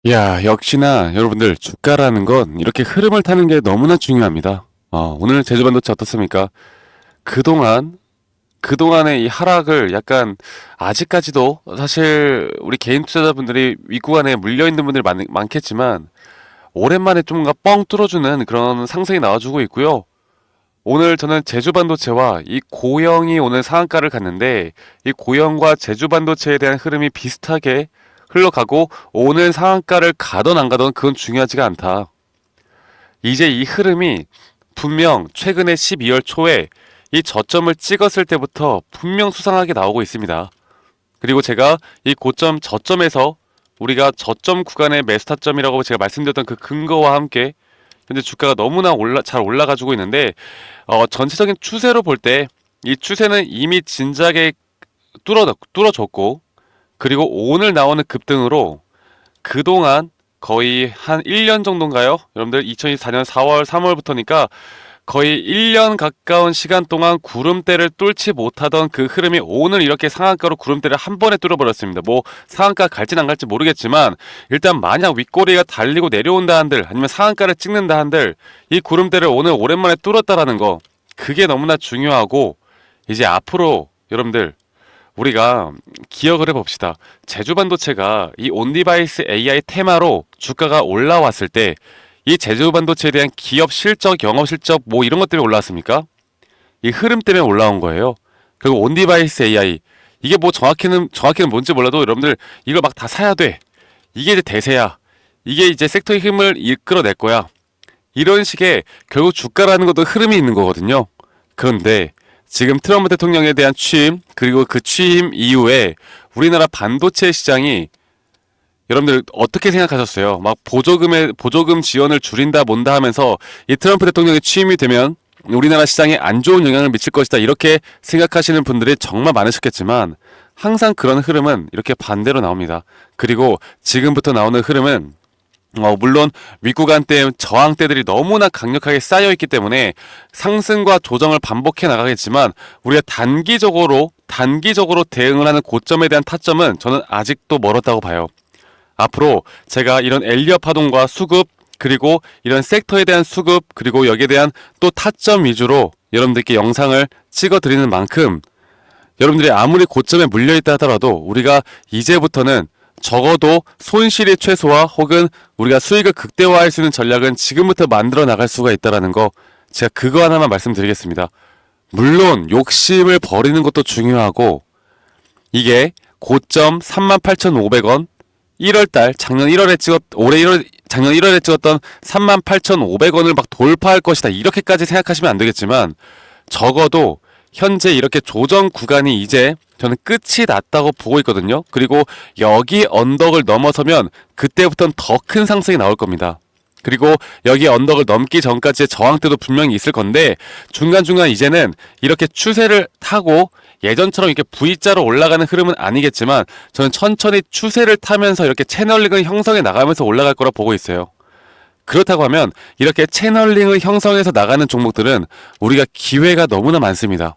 야, 역시나 여러분들 주가라는 건 이렇게 흐름을 타는 게 너무나 중요합니다. 오늘 제주반도체 어떻습니까? 그동안 그동안의 이 하락을 약간 아직까지도 사실 우리 개인 투자자분들이 윗구간에 물려 있는 분들이 많겠지만 오랜만에 좀 뭔가 뻥 뚫어주는 그런 상승이 나와주고 있고요. 오늘 저는 제주반도체와 이 고영이 오늘 상한가를 갔는데 이 고영과 제주반도체에 대한 흐름이 비슷하게 흘러가고 오늘 상한가를 가던 안 가던 그건 중요하지가 않다. 이제 이 흐름이 분명 최근에 12월 초에 이 저점을 찍었을 때부터 분명 수상하게 나오고 있습니다. 그리고 제가 이 고점 저점에서 우리가 저점 구간의 매수타점이라고 제가 말씀드렸던 그 근거와 함께 현재 주가가 너무나 잘 올라가지고 있는데 전체적인 추세로 볼 때 이 추세는 이미 진작에 뚫어졌고 그리고 오늘 나오는 급등으로 그동안 거의 한 1년 정도인가요? 여러분들 2024년 4월, 3월부터니까 거의 1년 가까운 시간 동안 구름대를 뚫지 못하던 그 흐름이 오늘 이렇게 상한가로 구름대를 한 번에 뚫어버렸습니다. 뭐 상한가 갈진 안 갈지 모르겠지만 일단 만약 윗꼬리가 달리고 내려온다 한들 아니면 상한가를 찍는다 한들 이 구름대를 오늘 오랜만에 뚫었다라는 거 그게 너무나 중요하고 이제 앞으로 여러분들 우리가 기억을 해봅시다. 제주반도체가 이 온디바이스 AI 테마로 주가가 올라왔을 때 이 제주반도체에 대한 기업 실적, 영업 실적 뭐 이런 것 때문에 올라왔습니까? 이 흐름 때문에 올라온 거예요. 그리고 온디바이스 AI 이게 뭐 정확히는 뭔지 몰라도 여러분들 이걸 막 다 사야 돼. 이게 이제 대세야. 이게 이제 섹터의 힘을 이끌어낼 거야. 이런 식의 결국 주가라는 것도 흐름이 있는 거거든요. 그런데 지금 트럼프 대통령에 대한 취임 그리고 그 취임 이후에 우리나라 반도체 시장이 여러분들 어떻게 생각하셨어요? 막 보조금 지원을 줄인다 뭔다 하면서 이 트럼프 대통령이 취임이 되면 우리나라 시장에 안 좋은 영향을 미칠 것이다 이렇게 생각하시는 분들이 정말 많으셨겠지만 항상 그런 흐름은 이렇게 반대로 나옵니다. 그리고 지금부터 나오는 흐름은 물론 윗구간 때 저항대들이 너무나 강력하게 쌓여 있기 때문에 상승과 조정을 반복해 나가겠지만 우리가 단기적으로 대응을 하는 고점에 대한 타점은 저는 아직도 멀었다고 봐요. 앞으로 제가 이런 엘리엇 파동과 수급 그리고 이런 섹터에 대한 수급 그리고 여기에 대한 또 타점 위주로 여러분들께 영상을 찍어 드리는 만큼 여러분들이 아무리 고점에 물려 있다 하더라도 우리가 이제부터는 적어도 손실의 최소화 혹은 우리가 수익을 극대화할 수 있는 전략은 지금부터 만들어 나갈 수가 있다는 거 제가 그거 하나만 말씀드리겠습니다. 물론 욕심을 버리는 것도 중요하고 이게 고점 38,500원 1월달 작년 1월에 찍었던 38,500원을 막 돌파할 것이다 이렇게까지 생각하시면 안 되겠지만 적어도 현재 이렇게 조정 구간이 이제 저는 끝이 났다고 보고 있거든요. 그리고 여기 언덕을 넘어서면 그때부터는 더 큰 상승이 나올 겁니다. 그리고 여기 언덕을 넘기 전까지의 저항대도 분명히 있을 건데 중간중간 이제는 이렇게 추세를 타고 예전처럼 이렇게 V자로 올라가는 흐름은 아니겠지만 저는 천천히 추세를 타면서 이렇게 채널링을 형성해 나가면서 올라갈 거라 보고 있어요. 그렇다고 하면 이렇게 채널링을 형성해서 나가는 종목들은 우리가 기회가 너무나 많습니다.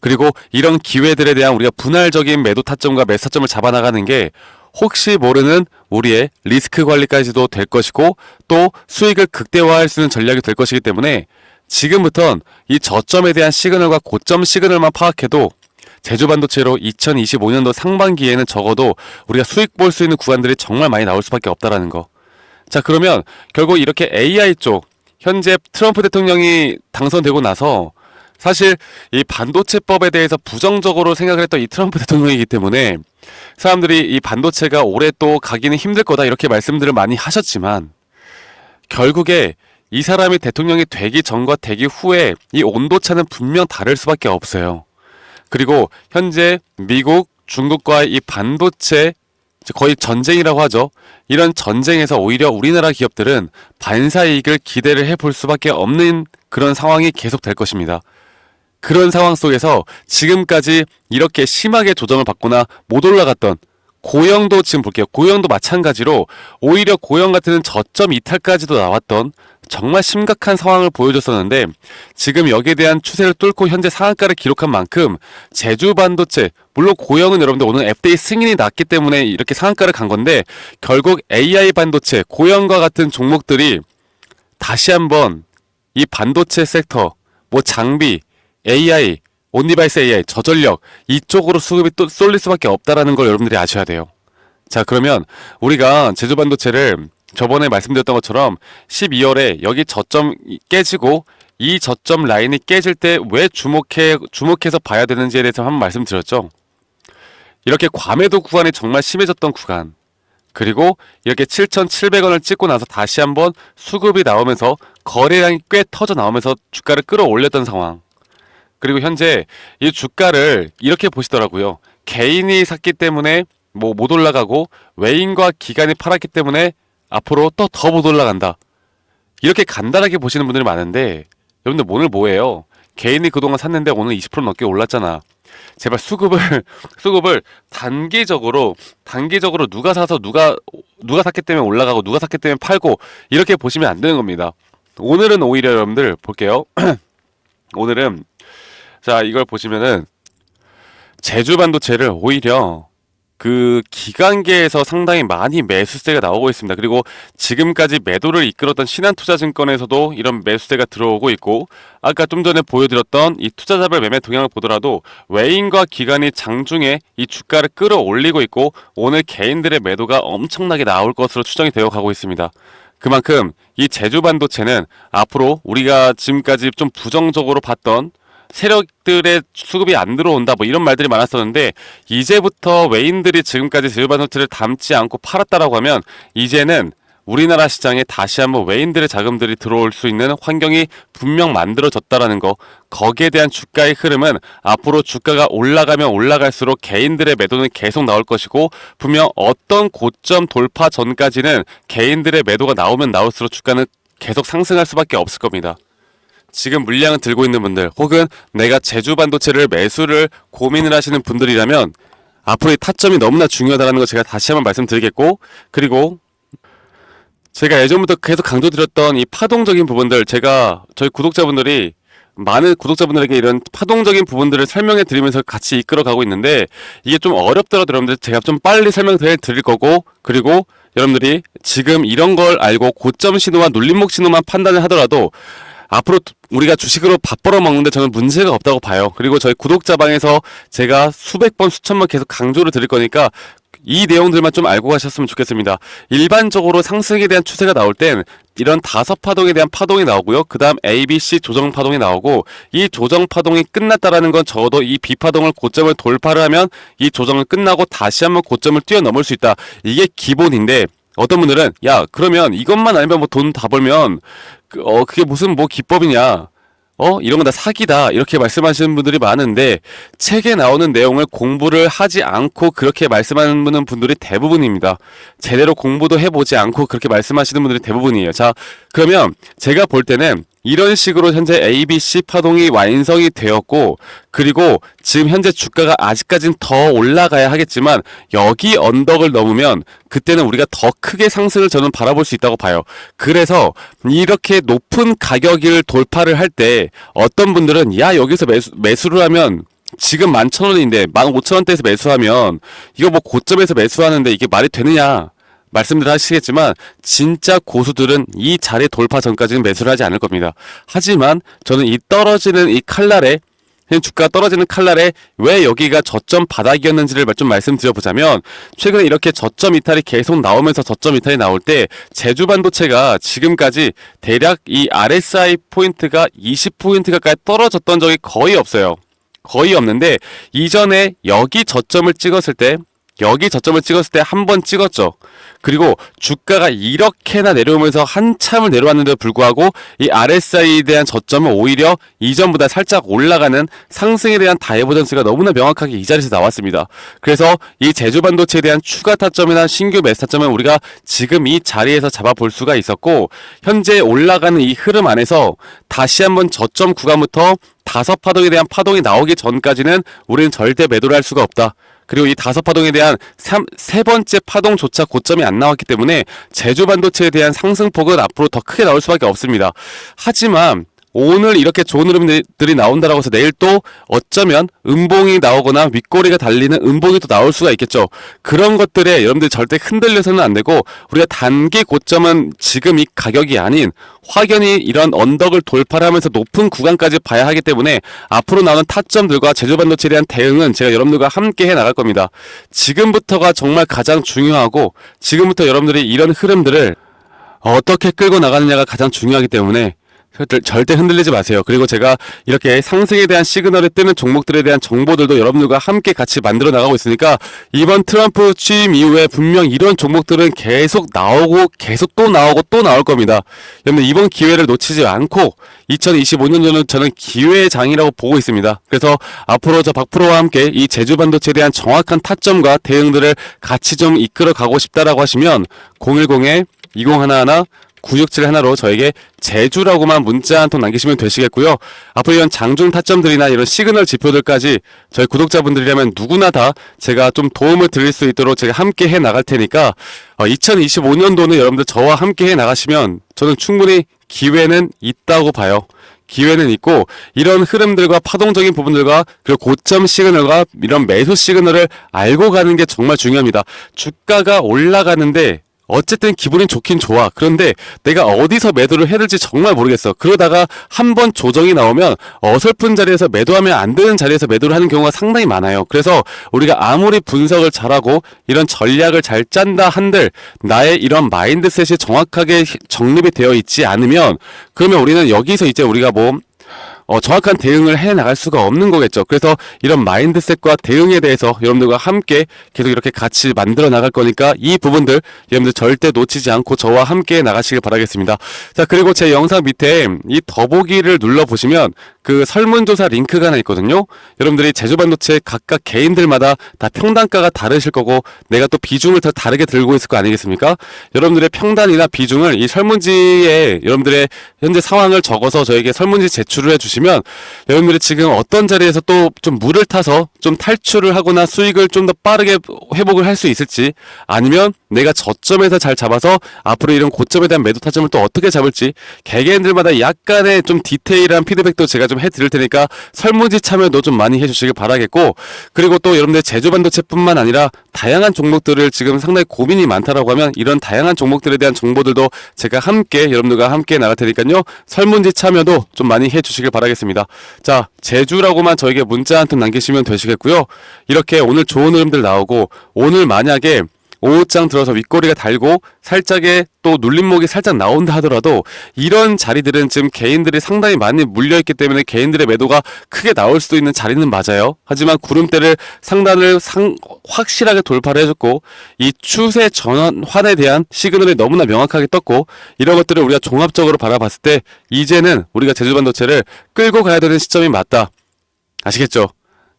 그리고 이런 기회들에 대한 우리가 분할적인 매도 타점과 매수 타점을 잡아나가는 게 혹시 모르는 우리의 리스크 관리까지도 될 것이고 또 수익을 극대화할 수 있는 전략이 될 것이기 때문에 지금부턴 이 저점에 대한 시그널과 고점 시그널만 파악해도 제주반도체로 2025년도 상반기에는 적어도 우리가 수익 볼 수 있는 구간들이 정말 많이 나올 수밖에 없다라는 거. 자, 그러면 결국 이렇게 AI 쪽 현재 트럼프 대통령이 당선되고 나서 사실 이 반도체법에 대해서 부정적으로 생각을 했던 이 트럼프 대통령이기 때문에 사람들이 이 반도체가 올해 또 가기는 힘들 거다 이렇게 말씀들을 많이 하셨지만 결국에 이 사람이 대통령이 되기 전과 되기 후에 이 온도차는 분명 다를 수밖에 없어요. 그리고 현재 미국, 중국과의 이 반도체 거의 전쟁이라고 하죠. 이런 전쟁에서 오히려 우리나라 기업들은 반사이익을 기대를 해볼 수밖에 없는 그런 상황이 계속 될 것입니다. 그런 상황 속에서 지금까지 이렇게 심하게 조정을 받거나 못 올라갔던 고영도 지금 볼게요. 고영도 마찬가지로 오히려 고영 같은 저점 이탈까지도 나왔던 정말 심각한 상황을 보여줬었는데 지금 여기에 대한 추세를 뚫고 현재 상한가를 기록한 만큼 제주 반도체, 물론 고영은 여러분들 오늘 FDA 승인이 났기 때문에 이렇게 상한가를 간 건데 결국 AI 반도체, 고영과 같은 종목들이 다시 한번 이 반도체 섹터, 뭐 장비, AI, 온디바이스 AI, 저전력 이쪽으로 수급이 또 쏠릴 수밖에 없다라는 걸 여러분들이 아셔야 돼요. 자, 그러면 우리가 제주 반도체를 저번에 말씀드렸던 것처럼 12월에 여기 저점 깨지고 이 저점 라인이 깨질 때 왜 주목해서 봐야 되는지에 대해서 한번 말씀드렸죠. 이렇게 과매도 구간이 정말 심해졌던 구간, 그리고 이렇게 7,700원을 찍고 나서 다시 한번 수급이 나오면서 거래량이 꽤 터져 나오면서 주가를 끌어올렸던 상황. 그리고 현재 이 주가를 이렇게 보시더라고요. 개인이 샀기 때문에 뭐 못 올라가고 외인과 기관이 팔았기 때문에 앞으로 또 더 못 올라간다. 이렇게 간단하게 보시는 분들이 많은데 여러분들 오늘 뭐예요? 개인이 그동안 샀는데 오늘 20% 넘게 올랐잖아. 제발 수급을 단기적으로 누가 사서 누가 샀기 때문에 올라가고 누가 샀기 때문에 팔고 이렇게 보시면 안 되는 겁니다. 오늘은 오히려 여러분들 볼게요. 오늘은 자, 이걸 보시면은 제주 반도체를 오히려 그 기관계에서 상당히 많이 매수세가 나오고 있습니다. 그리고 지금까지 매도를 이끌었던 신한투자증권에서도 이런 매수세가 들어오고 있고, 아까 좀 전에 보여드렸던 이 투자자별 매매 동향을 보더라도 외인과 기관이 장중에 이 주가를 끌어올리고 있고 오늘 개인들의 매도가 엄청나게 나올 것으로 추정이 되어 가고 있습니다. 그만큼 이 제주 반도체는 앞으로 우리가 지금까지 좀 부정적으로 봤던 세력들의 수급이 안 들어온다 뭐 이런 말들이 많았었는데 이제부터 외인들이 지금까지 제주 반도체를 담지 않고 팔았다라고 하면 이제는 우리나라 시장에 다시 한번 외인들의 자금들이 들어올 수 있는 환경이 분명 만들어졌다라는 거, 거기에 대한 주가의 흐름은 앞으로 주가가 올라가면 올라갈수록 개인들의 매도는 계속 나올 것이고 분명 어떤 고점 돌파 전까지는 개인들의 매도가 나오면 나올수록 주가는 계속 상승할 수밖에 없을 겁니다. 지금 물량을 들고 있는 분들 혹은 내가 제주 반도체를 매수를 고민을 하시는 분들이라면 앞으로의 타점이 너무나 중요하다는 거 제가 다시 한번 말씀드리겠고, 그리고 제가 예전부터 계속 강조드렸던 이 파동적인 부분들, 제가 저희 구독자분들이 많은 구독자분들에게 이런 파동적인 부분들을 설명해 드리면서 같이 이끌어 가고 있는데 이게 좀 어렵더라도 여러분들 제가 좀 빨리 설명드릴 거고, 그리고 여러분들이 지금 이런 걸 알고 고점 신호와 눌림목 신호만 판단을 하더라도 앞으로 우리가 주식으로 밥 벌어 먹는데 저는 문제가 없다고 봐요. 그리고 저희 구독자방에서 제가 수백 번 수천 번 계속 강조를 드릴 거니까 이 내용들만 좀 알고 가셨으면 좋겠습니다. 일반적으로 상승에 대한 추세가 나올 땐 이런 5파동에 대한 파동이 나오고요. 그 다음 A, B, C 조정 파동이 나오고 이 조정 파동이 끝났다라는 건 적어도 이 B파동을 고점을 돌파를 하면 이 조정을 끝나고 다시 한번 고점을 뛰어넘을 수 있다. 이게 기본인데 어떤 분들은 야 그러면 이것만 알면 뭐 돈 다 벌면 그게 무슨 뭐 기법이냐 이런 건 다 사기다 이렇게 말씀하시는 분들이 많은데 책에 나오는 내용을 공부를 하지 않고 그렇게 말씀하는 분들이 대부분입니다. 제대로 공부도 해보지 않고 그렇게 말씀하시는 분들이 대부분이에요. 자, 그러면 제가 볼 때는 이런 식으로 현재 ABC 파동이 완성이 되었고, 그리고 지금 현재 주가가 아직까지는 더 올라가야 하겠지만 여기 언덕을 넘으면 그때는 우리가 더 크게 상승을 저는 바라볼 수 있다고 봐요. 그래서 이렇게 높은 가격을 돌파를 할 때 어떤 분들은 야 여기서 매수를 하면 지금 11,000원인데 15,000원대에서 매수하면 이거 뭐 고점에서 매수하는데 이게 말이 되느냐 말씀들 하시겠지만 진짜 고수들은 이 자리 돌파 전까지는 매수를 하지 않을 겁니다. 하지만 저는 이 떨어지는 이 칼날에 주가가 떨어지는 칼날에 왜 여기가 저점 바닥이었는지를 좀 말씀드려보자면 최근에 이렇게 저점 이탈이 계속 나오면서 저점 이탈이 나올 때 제주 반도체가 지금까지 대략 이 RSI 포인트가 20포인트 가까이 떨어졌던 적이 거의 없어요. 거의 없는데 이전에 여기 저점을 찍었을 때 한 번 찍었죠. 그리고 주가가 이렇게나 내려오면서 한참을 내려왔는데도 불구하고 이 RSI에 대한 저점은 오히려 이전보다 살짝 올라가는 상승에 대한 다이버전스가 너무나 명확하게 이 자리에서 나왔습니다. 그래서 이 제주 반도체에 대한 추가 타점이나 신규 매수 타점은 우리가 지금 이 자리에서 잡아볼 수가 있었고, 현재 올라가는 이 흐름 안에서 다시 한번 저점 구간부터 5파동에 대한 파동이 나오기 전까지는 우리는 절대 매도를 할 수가 없다. 그리고 이 다섯 파동에 대한 세 번째 파동조차 고점이 안 나왔기 때문에 제주 반도체에 대한 상승폭은 앞으로 더 크게 나올 수밖에 없습니다. 하지만 오늘 이렇게 좋은 흐름들이 나온다라고 해서 내일 또 어쩌면 음봉이 나오거나 윗꼬리가 달리는 음봉이 또 나올 수가 있겠죠. 그런 것들에 여러분들 절대 흔들려서는 안 되고, 우리가 단기 고점은 지금 이 가격이 아닌 확연히 이런 언덕을 돌파를 하면서 높은 구간까지 봐야 하기 때문에 앞으로 나오는 타점들과 제주반도체에 대한 대응은 제가 여러분들과 함께 해 나갈 겁니다. 지금부터가 정말 가장 중요하고, 지금부터 여러분들이 이런 흐름들을 어떻게 끌고 나가느냐가 가장 중요하기 때문에 절대 흔들리지 마세요. 그리고 제가 이렇게 상승에 대한 시그널이 뜨는 종목들에 대한 정보들도 여러분들과 함께 같이 만들어 나가고 있으니까, 이번 트럼프 취임 이후에 분명 이런 종목들은 계속 나오고 계속 또 나오고 또 나올 겁니다. 여러분 이번 기회를 놓치지 않고 2025년도는 저는 기회의 장이라고 보고 있습니다. 그래서 앞으로 저 박프로와 함께 이 제주 반도체에 대한 정확한 타점과 대응들을 같이 좀 이끌어 가고 싶다라고 하시면 010-2011 967 하나로 저에게 제주라고만 문자 한 통 남기시면 되시겠고요. 앞으로 이런 장중 타점들이나 이런 시그널 지표들까지 저희 구독자분들이라면 누구나 다 제가 좀 도움을 드릴 수 있도록 제가 함께 해 나갈 테니까 2025년도는 여러분들 저와 함께 해 나가시면 저는 충분히 기회는 있다고 봐요. 기회는 있고, 이런 흐름들과 파동적인 부분들과 그리고 고점 시그널과 이런 매수 시그널을 알고 가는 게 정말 중요합니다. 주가가 올라가는데 어쨌든 기분이 좋긴 좋아. 그런데 내가 어디서 매도를 해야 될지 정말 모르겠어. 그러다가 한번 조정이 나오면 어설픈 자리에서 매도하면 안 되는 자리에서 매도를 하는 경우가 상당히 많아요. 그래서 우리가 아무리 분석을 잘하고 이런 전략을 잘 짠다 한들 나의 이런 마인드셋이 정확하게 정립이 되어 있지 않으면, 그러면 우리는 여기서 이제 우리가 정확한 대응을 해 나갈 수가 없는 거겠죠. 그래서 이런 마인드셋과 대응에 대해서 여러분들과 함께 계속 이렇게 같이 만들어 나갈 거니까 이 부분들 여러분들 절대 놓치지 않고 저와 함께 나가시길 바라겠습니다. 자, 그리고 제 영상 밑에 이 더보기를 눌러보시면 그 설문조사 링크가 하나 있거든요. 여러분들이 제주반도체 각각 개인들마다 다 평단가가 다르실 거고, 내가 또 비중을 더 다르게 들고 있을 거 아니겠습니까? 여러분들의 평단이나 비중을 이 설문지에 여러분들의 현재 상황을 적어서 저에게 설문지 제출을 해주시면, 여러분들이 지금 어떤 자리에서 또 좀 물을 타서 좀 탈출을 하거나 수익을 좀 더 빠르게 회복을 할 수 있을지, 아니면 내가 저점에서 잘 잡아서 앞으로 이런 고점에 대한 매도 타점을 또 어떻게 잡을지, 개개인들마다 약간의 좀 디테일한 피드백도 제가 좀 해드릴 테니까 설문지 참여도 좀 많이 해주시길 바라겠고, 그리고 또 여러분들 제주반도체뿐만 아니라 다양한 종목들을 지금 상당히 고민이 많다라고 하면 이런 다양한 종목들에 대한 정보들도 제가 함께 여러분들과 함께 나갈 테니까요, 설문지 참여도 좀 많이 해주시길 바라겠습니다. 자, 제주라고만 저에게 문자 한 통 남기시면 되시겠고요. 이렇게 오늘 좋은 흐름들 나오고, 오늘 만약에 오후장 들어서 윗꼬리가 달고 살짝의 또 눌림목이 살짝 나온다 하더라도, 이런 자리들은 지금 개인들이 상당히 많이 물려있기 때문에 개인들의 매도가 크게 나올 수도 있는 자리는 맞아요. 하지만 구름대를 상단을 확실하게 돌파를 해줬고, 이 추세 전환에 대한 시그널이 너무나 명확하게 떴고, 이런 것들을 우리가 종합적으로 바라봤을 때 이제는 우리가 제주반도체를 끌고 가야 되는 시점이 맞다. 아시겠죠?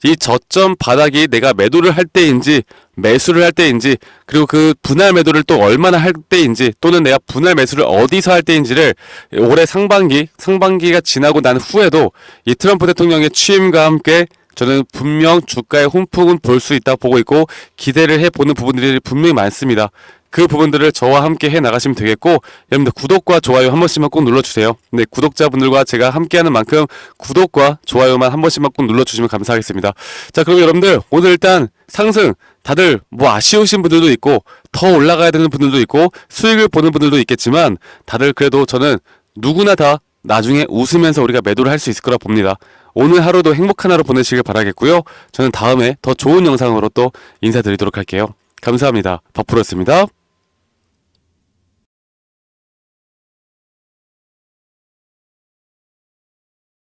이 저점 바닥이 내가 매도를 할 때인지 매수를 할 때인지, 그리고 그 분할 매도를 또 얼마나 할 때인지, 또는 내가 분할 매수를 어디서 할 때인지를 올해 상반기가 지나고 난 후에도 이 트럼프 대통령의 취임과 함께 저는 분명 주가의 훈풍은 볼 수 있다고 보고 있고, 기대를 해보는 부분들이 분명히 많습니다. 그 부분들을 저와 함께 해 나가시면 되겠고, 여러분들 구독과 좋아요 한 번씩만 꼭 눌러주세요. 네, 구독자분들과 제가 함께하는 만큼 구독과 좋아요만 한 번씩만 꼭 눌러주시면 감사하겠습니다. 자, 그럼 여러분들 오늘 일단 상승 다들 아쉬우신 분들도 있고 더 올라가야 되는 분들도 있고 수익을 보는 분들도 있겠지만, 다들 그래도 저는 누구나 다 나중에 웃으면서 우리가 매도를 할 수 있을 거라 봅니다. 오늘 하루도 행복한 하루 보내시길 바라겠고요. 저는 다음에 더 좋은 영상으로 또 인사드리도록 할게요. 감사합니다. 박프로였습니다.